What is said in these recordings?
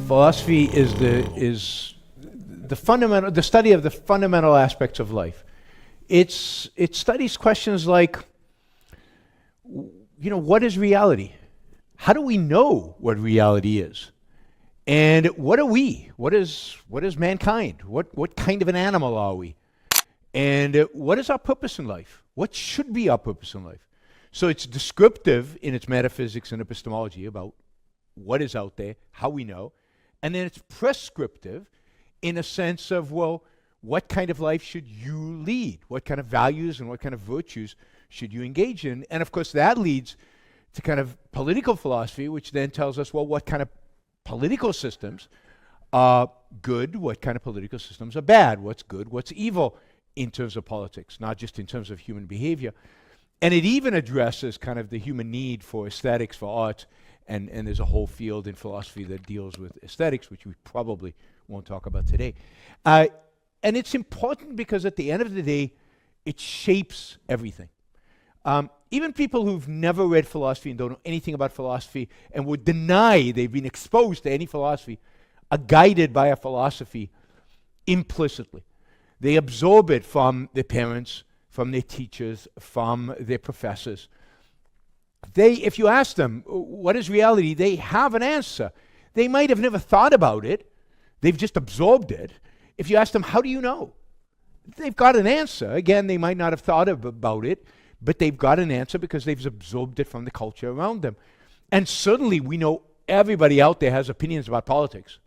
Philosophy is the study of the fundamental aspects of life. It studies questions like, what is reality? How do we know what reality is? And what are we? What is mankind? What kind of an animal are we? And what is our purpose in life? What should be our purpose in life? So it's descriptive in its metaphysics and epistemology about what is out there, how we know. And then it's prescriptive in a sense of, well, what kind of life should you lead? What kind of values and what kind of virtues should you engage in? And of course, that leads to kind of political philosophy, which then tells us, well, what kind of political systems are good? What kind of political systems are bad? What's good? What's evil in terms of politics, not just in terms of human behavior. And it even addresses kind of the human need for aesthetics, for art, and there's a whole field in philosophy that deals with aesthetics, which we probably won't talk about today. And it's important because at the end of the day, it shapes everything. Even people who've never read philosophy and don't know anything about philosophy and would deny they've been exposed to any philosophy are guided by a philosophy implicitly. They absorb it from their parents, from their teachers, from their professors. If you ask them, what is reality? They have an answer. They might have never thought about it. They've just absorbed it. If you ask them, how do you know? They've got an answer. Again, they might not have thought about it, but they've got an answer because they've absorbed it from the culture around them. And certainly we know everybody out there has opinions about politics.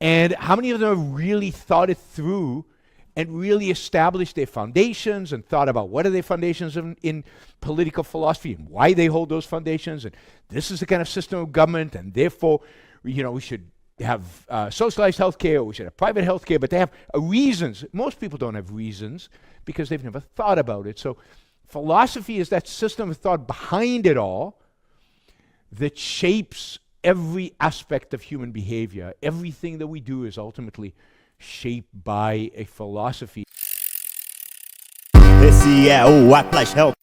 And how many of them have really thought it through and really established their foundations and thought about what are their foundations in political philosophy and why they hold those foundations, and this is the kind of system of government, and therefore, we should have socialized healthcare, or we should have private healthcare, but they have reasons. Most people don't have reasons because they've never thought about it. So philosophy is that system of thought behind it all that shapes every aspect of human behavior. Everything that we do is ultimately shaped by a philosophy. Esse é o Atlas Help.